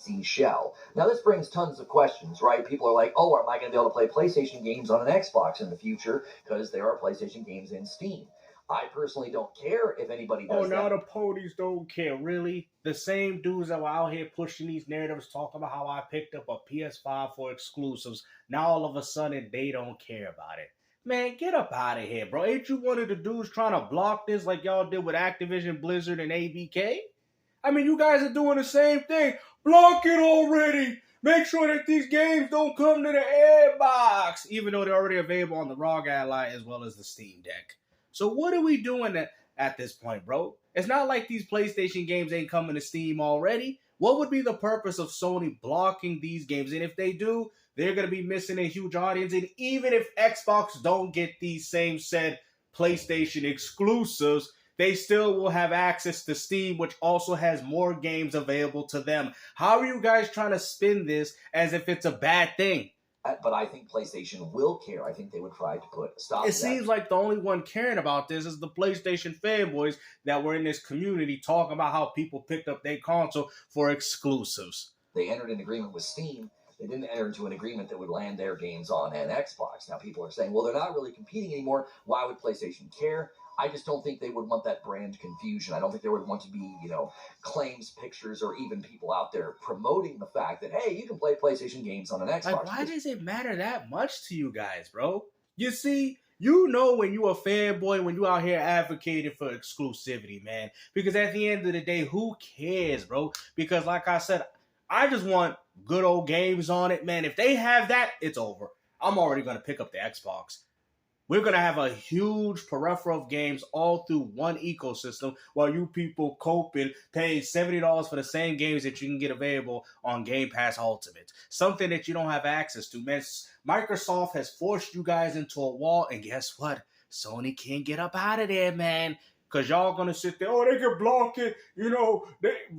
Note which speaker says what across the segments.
Speaker 1: PC shell. Now, this brings tons of questions, right? People are like, oh, am I going to be able to play PlayStation games on an Xbox in the future? Because there are PlayStation games in Steam. I personally don't care if anybody does
Speaker 2: now
Speaker 1: that.
Speaker 2: the ponies don't care, really? The same dudes that were out here pushing these narratives, talking about how I picked up a PS5 for exclusives, now all of a sudden they don't care about it. Man, get up out of here, bro. Ain't you one of the dudes trying to block this like y'all did with Activision, Blizzard, and ABK? I mean, you guys are doing the same thing. Block it already. Make sure that these games don't come to the airbox, even though they're already available on the ROG Ally as well as the Steam Deck. So what are we doing at this point, bro? It's not like these PlayStation games ain't coming to Steam already. What would be the purpose of Sony blocking these games? And if they do, they're going to be missing a huge audience. And even if Xbox don't get these same said PlayStation exclusives, they still will have access to Steam, which also has more games available to them. How are you guys trying to spin this as if it's a bad thing?
Speaker 1: But I think PlayStation will care. I think they would try to put a stop to that.
Speaker 2: It seems like the only one caring about this is the PlayStation fanboys that were in this community talking about how people picked up their console for exclusives.
Speaker 1: They entered an agreement with Steam. They didn't enter into an agreement that would land their games on an Xbox. Now people are saying, well, they're not really competing anymore. Why would PlayStation care? I just don't think they would want that brand confusion. I don't think there would want to be, claims pictures or even people out there promoting the fact that, hey, you can play PlayStation games on an Xbox.
Speaker 2: Like, why does it matter that much to you guys, bro? You see, you know when you a fanboy, when you out here advocating for exclusivity, man. Because at the end of the day, who cares, bro? Because like I said, I just want good old games on it, man. If they have that, it's over. I'm already going to pick up the Xbox. We're going to have a huge plethora of games all through one ecosystem while you people coping, paying $70 for the same games that you can get available on Game Pass Ultimate. Something that you don't have access to, man. Microsoft has forced you guys into a wall, and guess what? Sony can't get up out of there, man. Because y'all going to sit there, oh, they can block it.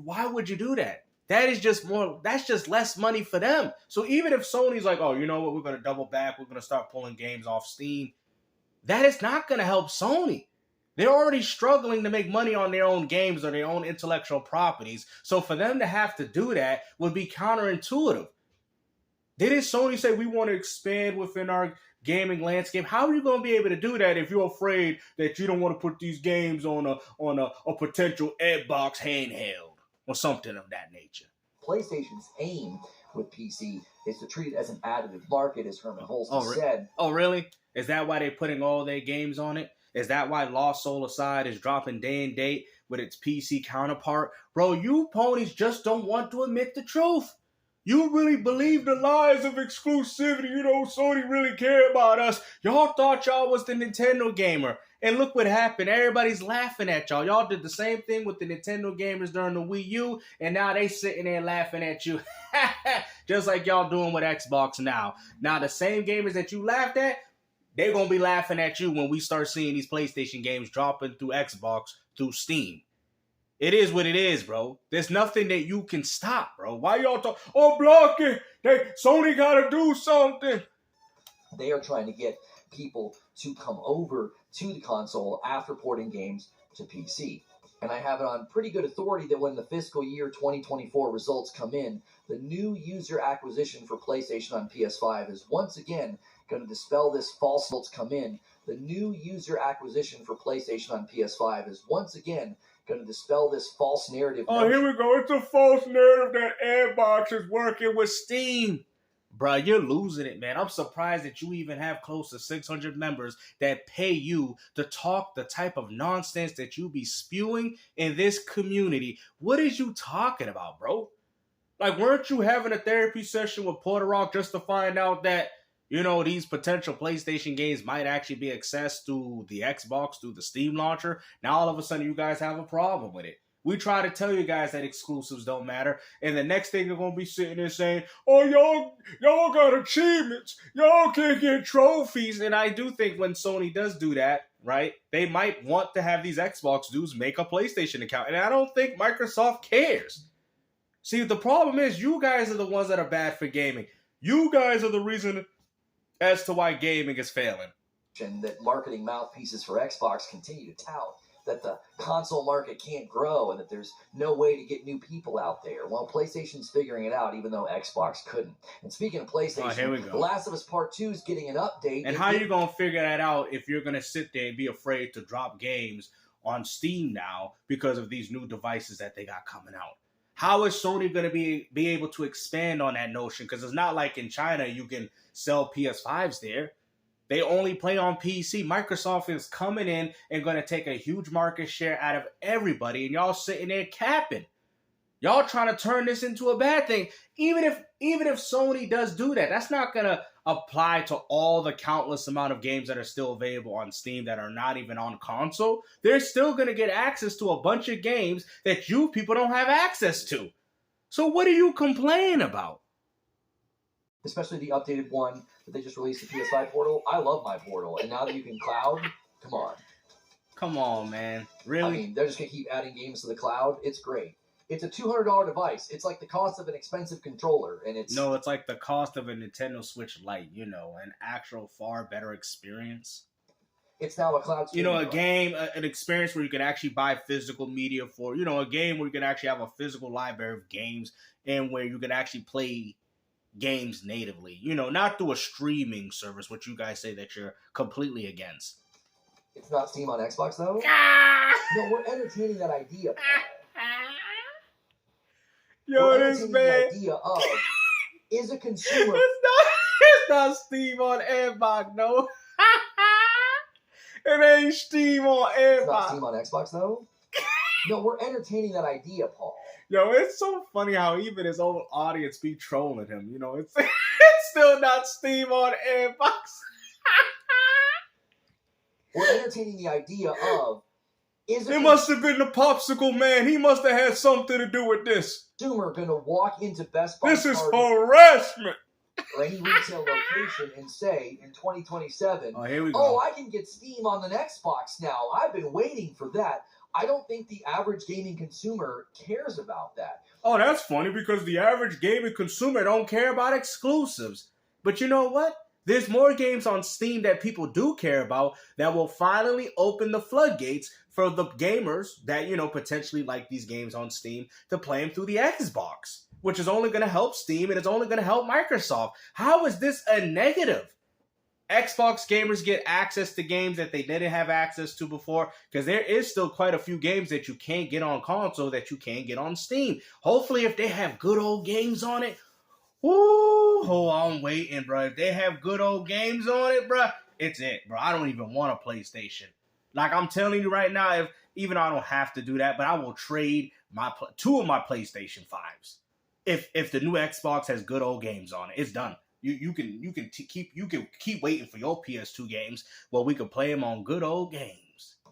Speaker 2: Why would you do that? That's just less money for them. So even if Sony's like, oh, you know what, we're going to double back, we're going to start pulling games off Steam, that is not going to help Sony. They're already struggling to make money on their own games or their own intellectual properties. So for them to have to do that would be counterintuitive. Didn't Sony say we want to expand within our gaming landscape? How are you going to be able to do that if you're afraid that you don't want to put these games on a potential Xbox handheld or something of that nature?
Speaker 1: PlayStation's aim with PC is to treat it as an additive market, as Herman Holston said.
Speaker 2: Oh, really? Is that why they're putting all their games on it? Is that why Lost Soul Aside is dropping day and date with its PC counterpart? Bro, you ponies just don't want to admit the truth. You really believe the lies of exclusivity. Sony really care about us. Y'all thought y'all was the Nintendo gamer. And look what happened. Everybody's laughing at y'all. Y'all did the same thing with the Nintendo gamers during the Wii U. And now they sitting there laughing at you. Just like y'all doing with Xbox now. Now the same gamers that you laughed at, they're going to be laughing at you when we start seeing these PlayStation games dropping through Xbox, through Steam. It is what it is, bro. There's nothing that you can stop, bro. Why y'all talk? Oh, block it. Sony got to do something.
Speaker 1: They are trying to get people to come over to the console after porting games to PC. And I have it on pretty good authority that when the fiscal year 2024 results come in, the new user acquisition for PlayStation on PS5 is once again going to dispel this false results come in. The new user acquisition for PlayStation on PS5 is once again going to dispel this false narrative.
Speaker 2: Oh, here we go. It's a false narrative that Xbox is working with Steam. Bruh, you're losing it, man. I'm surprised that you even have close to 600 members that pay you to talk the type of nonsense that you be spewing in this community. What is you talking about, bro? Like, weren't you having a therapy session with Porter Rock just to find out that, these potential PlayStation games might actually be accessed through the Xbox, through the Steam launcher? Now, all of a sudden, you guys have a problem with it. We try to tell you guys that exclusives don't matter, and the next thing you're going to be sitting there saying, oh, y'all got achievements. Y'all can't get trophies. And I do think when Sony does do that, right, they might want to have these Xbox dudes make a PlayStation account. And I don't think Microsoft cares. See, the problem is you guys are the ones that are bad for gaming. You guys are the reason as to why gaming is failing.
Speaker 1: And that marketing mouthpieces for Xbox continue to tout. that the console market can't grow and that there's no way to get new people out there. Well, PlayStation's figuring it out, even though Xbox couldn't. And speaking of PlayStation,
Speaker 2: here we go.
Speaker 1: The Last of Us Part 2 is getting an update.
Speaker 2: And how are you going to figure that out if you're going to sit there and be afraid to drop games on Steam now because of these new devices that they got coming out? How is Sony going to be able to expand on that notion? Because it's not like in China you can sell PS5s there. They only play on PC. Microsoft is coming in and going to take a huge market share out of everybody, and y'all sitting there capping. Y'all trying to turn this into a bad thing. Even if Sony does do that, that's not going to apply to all the countless amount of games that are still available on Steam that are not even on console. They're still going to get access to a bunch of games that you people don't have access to. So what are you complaining about?
Speaker 1: Especially the updated one that they just released, the PS5 portal. I love my portal. And now that you can cloud, come on.
Speaker 2: Come on, man. Really?
Speaker 1: I mean, they're just going to keep adding games to the cloud. It's great. It's a $200 device. It's like the cost of an expensive controller. And it's...
Speaker 2: No, it's like the cost of a Nintendo Switch Lite, an actual far better experience.
Speaker 1: It's now a cloud
Speaker 2: a game, an experience where you can actually buy physical media for, a game where you can actually have a physical library of games and where you can actually play games natively, not through a streaming service, which you guys say that you're completely against.
Speaker 1: It's not Steam on Xbox, though? No, we're entertaining that idea.
Speaker 2: This man.
Speaker 1: The idea of, is a consumer...
Speaker 2: It's not Steam on Xbox, no. It ain't Steam on Xbox.
Speaker 1: It's not Steam on Xbox, though? No, we're entertaining that idea, Paul.
Speaker 2: It's so funny how even his own audience be trolling him. It's still not Steam on Xbox.
Speaker 1: We're entertaining the idea of...
Speaker 2: It must have been the popsicle man. He must have had something to do with this.
Speaker 1: Consumer going to walk into Best Buy...
Speaker 2: This is harassment.
Speaker 1: Or any retail location and say in 2027,
Speaker 2: here we go.
Speaker 1: Oh, I can get Steam on the Xbox now. I've been waiting for that. I don't think the average gaming consumer cares about that.
Speaker 2: Oh, that's funny because the average gaming consumer don't care about exclusives. But you know what? There's more games on Steam that people do care about that will finally open the floodgates for the gamers that, potentially like these games on Steam to play them through the Xbox, which is only going to help Steam and it's only going to help Microsoft. How is this a negative? Xbox gamers get access to games that they didn't have access to before because there is still quite a few games that you can't get on console that you can't get on Steam. Hopefully, if they have good old games on it, I'm waiting, bro. If they have good old games on it, bro, it's it, bro. I don't even want a PlayStation. Like I'm telling you right now, even though I don't have to do that, but I will trade two of my PlayStation 5s. If the new Xbox has good old games on it, it's done. You can keep waiting for your PS2 games. Well, we can play them on good old games.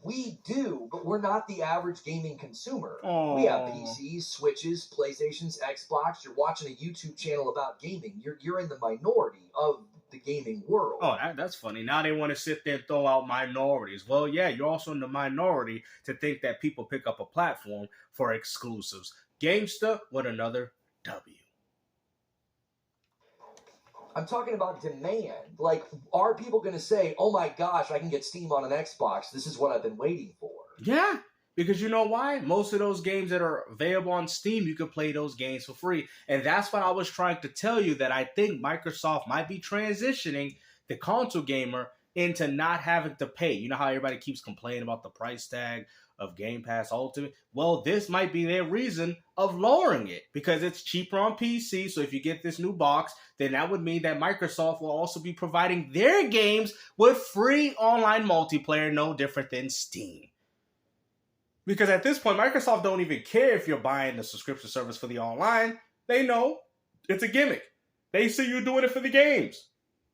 Speaker 1: We do, but we're not the average gaming consumer.
Speaker 2: Oh.
Speaker 1: We have PCs, Switches, PlayStations, Xbox. You're watching a YouTube channel about gaming. You're in the minority of the gaming world.
Speaker 2: Oh, that's funny. Now they want to sit there and throw out minorities. Well, yeah, you're also in the minority to think that people pick up a platform for exclusives. GameStop with another W.
Speaker 1: I'm talking about demand. Like, are people going to say, oh my gosh, I can get Steam on an Xbox. This is what I've been waiting for.
Speaker 2: Yeah, because you know why? Most of those games that are available on Steam, you can play those games for free. And that's what I was trying to tell you, that I think Microsoft might be transitioning the console gamer into not having to pay. You know how everybody keeps complaining about the price tag of Game Pass Ultimate? Well, this might be their reason of lowering it because it's cheaper on PC. So if you get this new box, then that would mean that Microsoft will also be providing their games with free online multiplayer, no different than Steam. Because at this point, Microsoft don't even care if you're buying the subscription service for the online. They know it's a gimmick. They see you doing it for the games.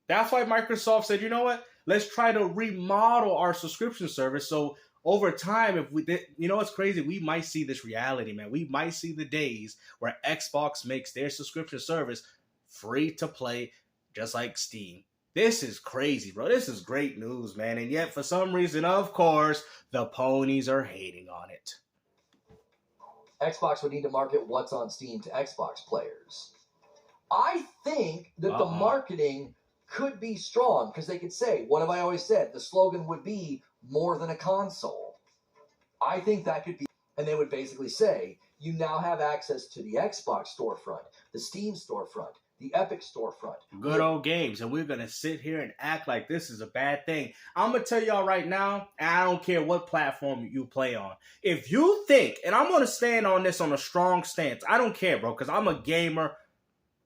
Speaker 2: That's why Microsoft said, you know what? Let's try to remodel our subscription service so over time, if we did, it's crazy. We might see this reality, man. We might see the days where Xbox makes their subscription service free to play, just like Steam. This is crazy, bro. This is great news, man. And yet, for some reason, of course, the ponies are hating on it.
Speaker 1: Xbox would need to market what's on Steam to Xbox players. I think that the marketing could be strong because they could say, what have I always said? The slogan would be more than a console. I think that could be, and they would basically say, you now have access to the Xbox storefront, the Steam storefront, the Epic storefront.
Speaker 2: Good old games. And we're going to sit here and act like this is a bad thing. I'm going to tell y'all right now, and I don't care what platform you play on. If you think, and I'm going to stand on this on a strong stance, I don't care, bro, because I'm a gamer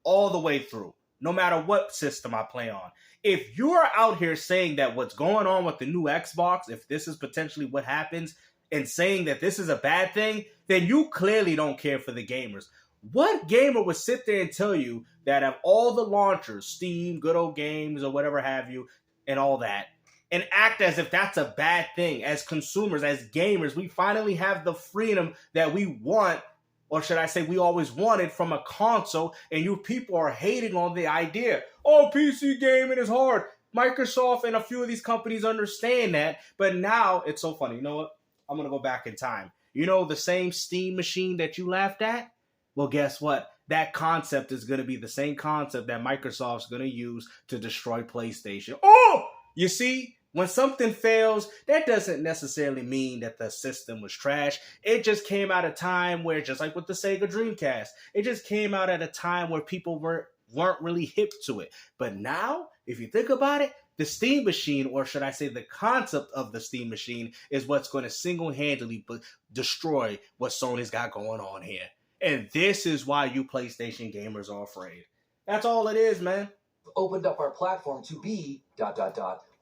Speaker 2: all the way through, no matter what system I play on. If you're out here saying that what's going on with the new Xbox, if this is potentially what happens, and saying that this is a bad thing, then you clearly don't care for the gamers. What gamer would sit there and tell you that of all the launchers, Steam, Good Old Games, or whatever have you, and all that, and act as if that's a bad thing? As consumers, as gamers, we finally have the freedom that we want, or should I say we always wanted from a console, and you people are hating on the idea. Oh, PC gaming is hard. Microsoft and a few of these companies understand that, but now it's so funny. You know what? I'm going to go back in time. You know the same Steam machine that you laughed at? Well, guess what? That concept is going to be the same concept that Microsoft's going to use to destroy PlayStation. Oh! You see, when something fails, that doesn't necessarily mean that the system was trash. It just came out of a time where, just like with the Sega Dreamcast, it just came out at a time where people weren't really hip to it. But now, if you think about it, the Steam machine, or should I say the concept of the Steam machine, is what's going to single-handedly destroy what Sony's got going on here. And this is why you PlayStation gamers are afraid. That's all it is, man.
Speaker 1: Opened up our platform to be ...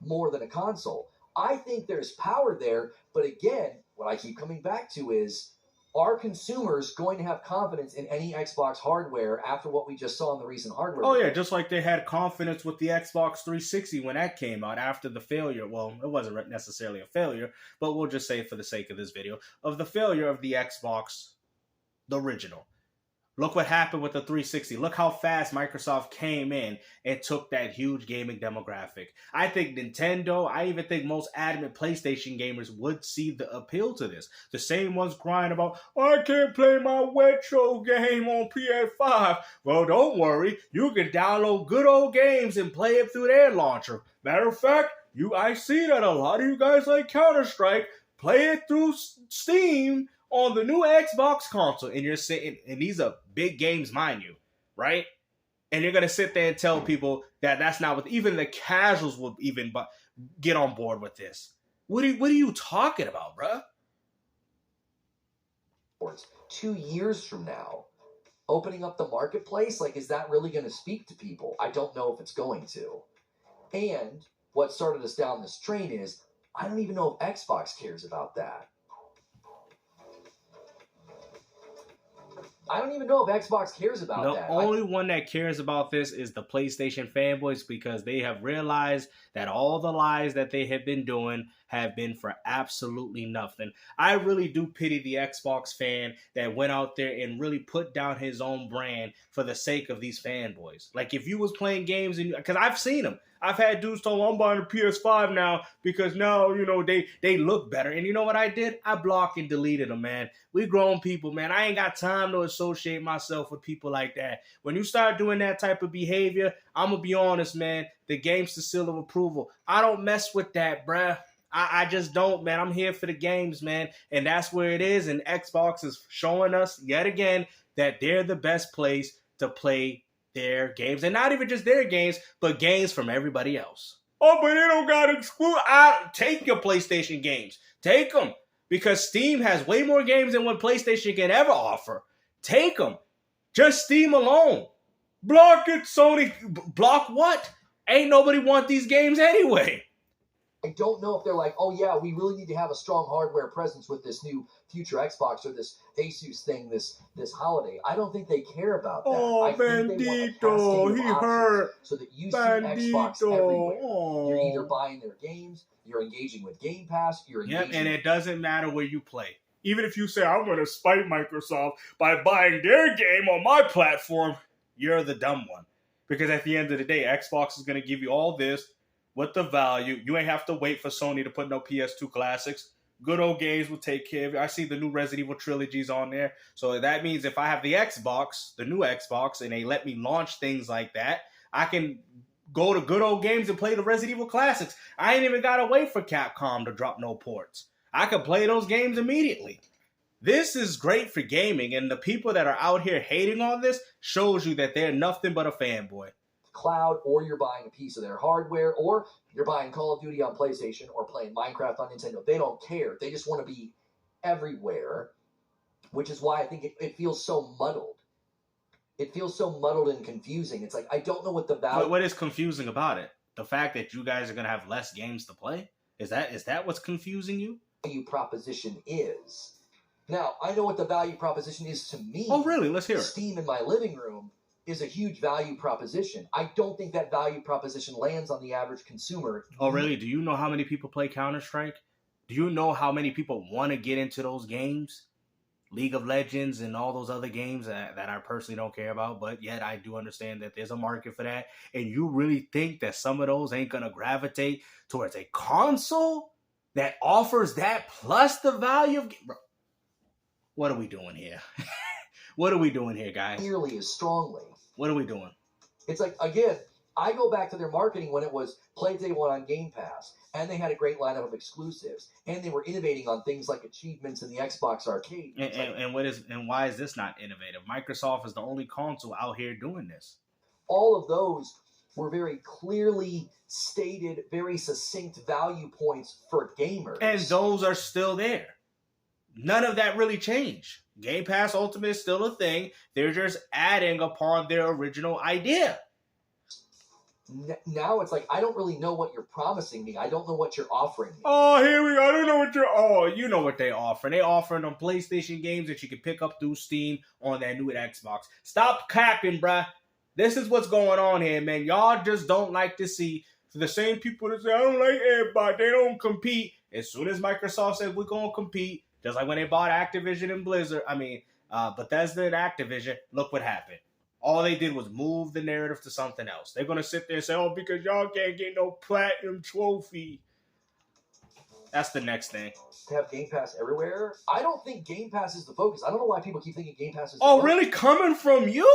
Speaker 1: more than a console. I think there's power there, but again, what I keep coming back to is, are consumers going to have confidence in any Xbox hardware after what we just saw in the recent hardware?
Speaker 2: Oh, yeah, just like they had confidence with the Xbox 360 when that came out after the failure. Well, it wasn't necessarily a failure, but we'll just say for the sake of this video, of the failure of the Xbox, the original. Look what happened with the 360. Look how fast Microsoft came in and took that huge gaming demographic. I think Nintendo, I even think most adamant PlayStation gamers would see the appeal to this. The same ones crying about, oh, I can't play my retro game on PS5. Well, don't worry. You can download Good Old Games and play it through their launcher. Matter of fact, I see that a lot of you guys like Counter-Strike. Play it through Steam on the new Xbox console, and you're sitting, and these are big games, mind you, right? And you're going to sit there and tell people that that's not what, even the casuals will even get on board with this. What are you talking about, bruh?
Speaker 1: 2 years from now, opening up the marketplace, like, is that really going to speak to people? I don't know if it's going to. And what started us down this train is, I don't even know if Xbox cares about that. I don't even know if Xbox cares about that.
Speaker 2: The only one that cares about this is the PlayStation fanboys, because they have realized that all the lies that they have been doing have been for absolutely nothing. I really do pity the Xbox fan that went out there and really put down his own brand for the sake of these fanboys. Like, if you was playing games, because I've seen them. I've had dudes tell, I'm buying a PS5 now because now, they look better. And you know what I did? I blocked and deleted them, man. We grown people, man. I ain't got time to associate myself with people like that. When you start doing that type of behavior, I'm going to be honest, man. The game's the seal of approval. I don't mess with that, bruh. I just don't, man. I'm here for the games, man. And that's where it is. And Xbox is showing us yet again that they're the best place to play their games. And not even just their games, but games from everybody else. Oh, but they don't got exclusive. Take your PlayStation games. Take them. Because Steam has way more games than what PlayStation can ever offer. Take them. Just Steam alone. Block it, Sony. Block what? Ain't nobody want these games anyway.
Speaker 1: I don't know if they're like, oh yeah, we really need to have a strong hardware presence with this new future Xbox or this Asus thing this holiday. I don't think they care about that.
Speaker 2: Oh,
Speaker 1: I
Speaker 2: Bandito, he hurt.
Speaker 1: So that you see Xbox everywhere. You're either buying their games, you're engaging with Game Pass, you're engaging.
Speaker 2: Yep, and it doesn't matter where you play. Even if you say, I'm going to spite Microsoft by buying their game on my platform, you're the dumb one. Because at the end of the day, Xbox is going to give you all this with the value. You ain't have to wait for Sony to put no PS2 classics. Good Old Games will take care of you. I see the new Resident Evil trilogies on there. So that means if I have the Xbox, the new Xbox, and they let me launch things like that, I can go to Good Old Games and play the Resident Evil classics. I ain't even got to wait for Capcom to drop no ports. I could play those games immediately. This is great for gaming, and the people that are out here hating on this shows you that they're nothing but a fanboy.
Speaker 1: Cloud, or you're buying a piece of their hardware, or you're buying Call of Duty on PlayStation or playing Minecraft on Nintendo. They don't care. They just want to be everywhere, which is why I think it feels so muddled. It feels so muddled and confusing. It's like, I don't know what the value...
Speaker 2: What is confusing about it? The fact that you guys are going to have less games to play? Is that what's confusing you?
Speaker 1: Value proposition is. Now, I know what the value proposition is to me.
Speaker 2: Oh, really? Let's hear it.
Speaker 1: Steam in my living room is a huge value proposition. I don't think that value proposition lands on the average consumer.
Speaker 2: Oh, really? Do you know how many people play Counter-Strike? Do you know how many people want to get into those games? League of Legends and all those other games that I personally don't care about, but yet I do understand that there's a market for that. And you really think that some of those ain't going to gravitate towards a console that offers that plus the value of... Bro, what are we doing here? What are we doing here, guys?
Speaker 1: Nearly as strongly.
Speaker 2: What are we doing?
Speaker 1: It's like, again, I go back to their marketing when it was play day one on Game Pass, and they had a great lineup of exclusives, and they were innovating on things like achievements in the Xbox Arcade.
Speaker 2: And why is this not innovative? Microsoft is the only console out here doing this.
Speaker 1: All of those were very clearly stated, very succinct value points for gamers.
Speaker 2: And those are still there. None of that really changed. Game Pass Ultimate is still a thing. They're just adding upon their original idea.
Speaker 1: Now it's like, I don't really know what you're promising me. I don't know what you're offering me.
Speaker 2: Oh, here we go. I don't know what you're... Oh, you know what they offer. They offering them PlayStation games that you can pick up through Steam on that new Xbox. Stop capping, bruh. This is what's going on here, man. Y'all just don't like to see the same people that say, I don't like everybody. They don't compete. As soon as Microsoft said, we're going to compete, just like when they bought Activision and Blizzard, Bethesda and Activision, look what happened. All they did was move the narrative to something else. They're going to sit there and say, oh, because y'all can't get no platinum trophy. That's the next thing.
Speaker 1: To have Game Pass everywhere? I don't think Game Pass is the focus. I don't know why people keep thinking Game Pass is the focus.
Speaker 2: Oh, really? Coming from you?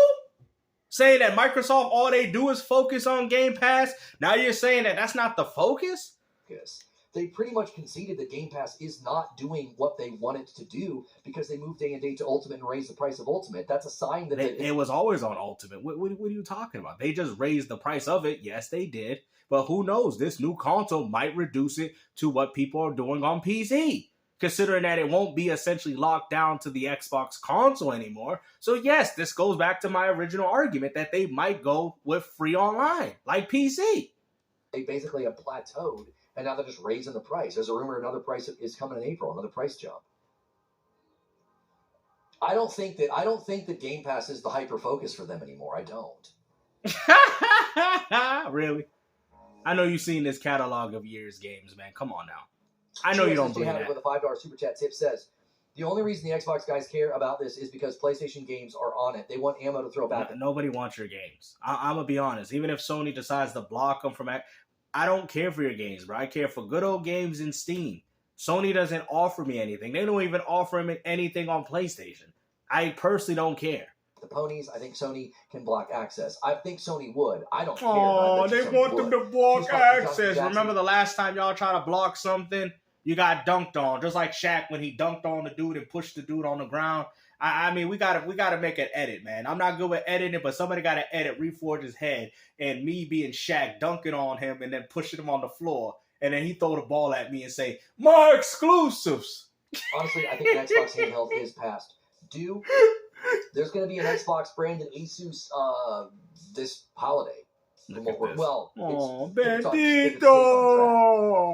Speaker 2: Saying that Microsoft, all they do is focus on Game Pass? Now you're saying that that's not the focus?
Speaker 1: Yes. They pretty much conceded that Game Pass is not doing what they want it to do because they moved day and date to Ultimate and raised the price of Ultimate. That's a sign that
Speaker 2: it was always on Ultimate. What are you talking about? They just raised the price of it. Yes, they did. But who knows? This new console might reduce it to what people are doing on PC, considering that it won't be essentially locked down to the Xbox console anymore. So yes, this goes back to my original argument that they might go with free online, like PC.
Speaker 1: They basically have plateaued. And now they're just raising the price. There's a rumor another price is coming in April, another price jump. I don't think that Game Pass is the hyper focus for them anymore. I don't.
Speaker 2: Really? I know you've seen this catalog of years games, man. Come on now. I know you don't believe that.
Speaker 1: With a $5 super chat tip says, the only reason the Xbox guys care about this is because PlayStation games are on it. They want ammo to throw back.
Speaker 2: Nobody wants your games. I'm going to be honest. Even if Sony decides to block them from... I don't care for your games, bro. I care for good old games in Steam. Sony doesn't offer me anything. They don't even offer me anything on PlayStation. I personally don't care.
Speaker 1: The ponies, I think Sony can block access. I think Sony would. I don't care.
Speaker 2: Oh, they want them to block access. Remember the last time y'all tried to block something? You got dunked on. Just like Shaq when he dunked on the dude and pushed the dude on the ground. I mean, we gotta make an edit, man. I'm not good with editing, but somebody gotta edit Reforge's head and me being Shaq dunking on him and then pushing him on the floor, and then he throw the ball at me and say, "My exclusives."
Speaker 1: Honestly, I think an Xbox handheld is past due. There's gonna be an Xbox branded Asus this holiday. Well,
Speaker 2: Bandito!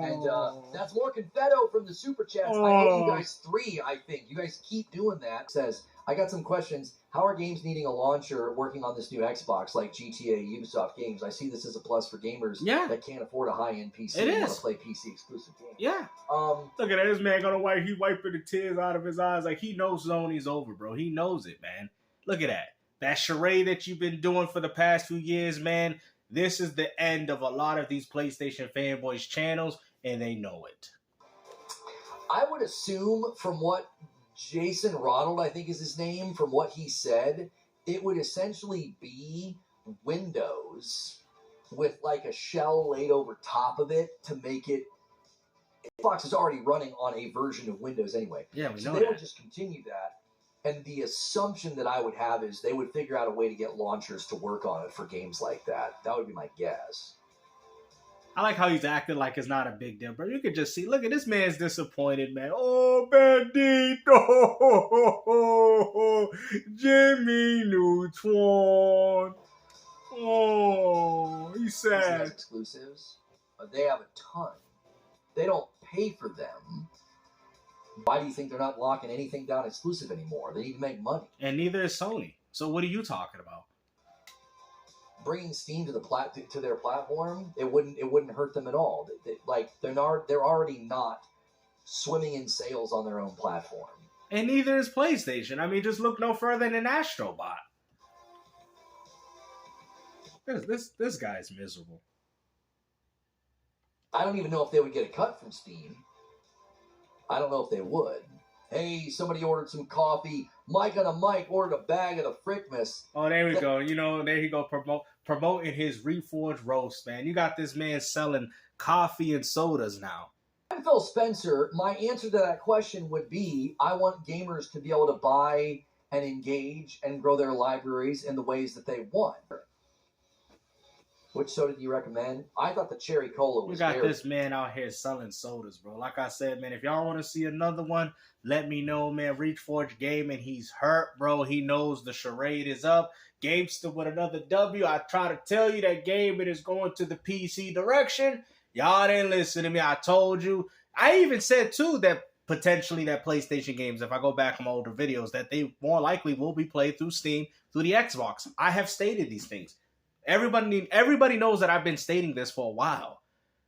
Speaker 1: And that's more confetto from the super chats. I owe you guys 3, I think. You guys keep doing that. It says, I got some questions. How are games needing a launcher working on this new Xbox, like GTA, Ubisoft games? I see this as a plus for gamers that can't afford a high-end PC and want to play PC-exclusive games.
Speaker 2: Yeah. Look at this man gonna wipe. He wiping the tears out of his eyes like he knows Sony's over, bro. He knows it, man. Look at that. That charade that you've been doing for the past few years, man. This is the end of a lot of these PlayStation Fanboys channels, and they know it.
Speaker 1: I would assume from what Jason Ronald, I think is his name, from what he said, it would essentially be Windows with like a shell laid over top of it to make it Xbox is already running on a version of Windows anyway.
Speaker 2: Yeah, we
Speaker 1: so
Speaker 2: know
Speaker 1: they
Speaker 2: that.
Speaker 1: would just continue that. And the assumption that I would have is they would figure out a way to get launchers to work on it for games like that. That would be my guess.
Speaker 2: I like how he's acting like it's not a big deal, bro. You could just see, look at this man's disappointed, man. Oh, Bandito, Jimmy Neutron. Oh, he's
Speaker 1: PC has
Speaker 2: sad.
Speaker 1: exclusives. They have a ton. They don't pay for them. Why do you think they're not locking anything down exclusive anymore? They need to make money.
Speaker 2: And neither is Sony. So what are you talking about?
Speaker 1: Bringing Steam to to their platform, it wouldn't hurt them at all. They're already not swimming in sales on their own platform.
Speaker 2: And neither is PlayStation. I mean, just look no further than Astrobot. This guy's miserable.
Speaker 1: I don't even know if they would get a cut from Steam. I don't know if they would. Hey, somebody ordered some coffee. Mike on a mic ordered a bag of the Frickmas.
Speaker 2: Oh, there we go. You know, there he go promoting his Reforge roast, man. You got this man selling coffee and sodas now.
Speaker 1: I'm Phil Spencer. My answer to that question would be, I want gamers to be able to buy and engage and grow their libraries in the ways that they want. Which soda do you recommend? I thought the cherry cola was
Speaker 2: We got this man out here selling sodas, bro. Like I said, man, if y'all want to see another one, let me know, man. Reforge Gaming, he's hurt, bro. He knows the charade is up. Gamester with another W. I try to tell you that gaming is going to the PC direction. Y'all didn't listen to me. I told you. I even said, too, that potentially that PlayStation games, if I go back on my older videos, that they more likely will be played through Steam, through the Xbox. I have stated these things. Everybody knows that I've been stating this for a while.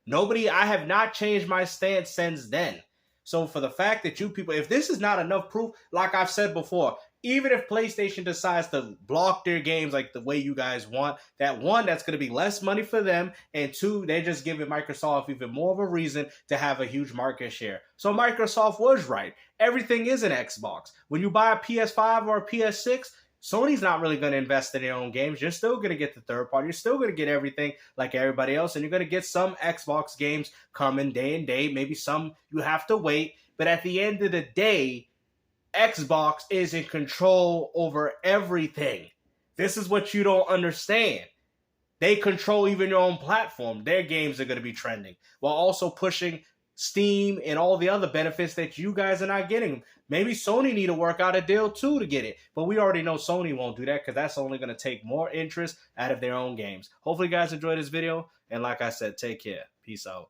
Speaker 2: I have not changed my stance since then. So for the fact that you people, if this is not enough proof, like I've said before, even if PlayStation decides to block their games like the way you guys want, that one, that's going to be less money for them, and two, they're just giving Microsoft even more of a reason to have a huge market share. So Microsoft was right. Everything is an Xbox. When you buy a PS5 or a PS6, Sony's not really going to invest in their own games. You're still going to get the third party. You're still going to get everything like everybody else. And you're going to get some Xbox games coming day and day. Maybe some you have to wait. But at the end of the day, Xbox is in control over everything. This is what you don't understand. They control even your own platform. Their games are going to be trending while also pushing Steam and all the other benefits that you guys are not getting. Maybe Sony need to work out a deal too to get it. But we already know Sony won't do that because that's only going to take more interest out of their own games. Hopefully you guys enjoyed this video. And like I said, take care. Peace out.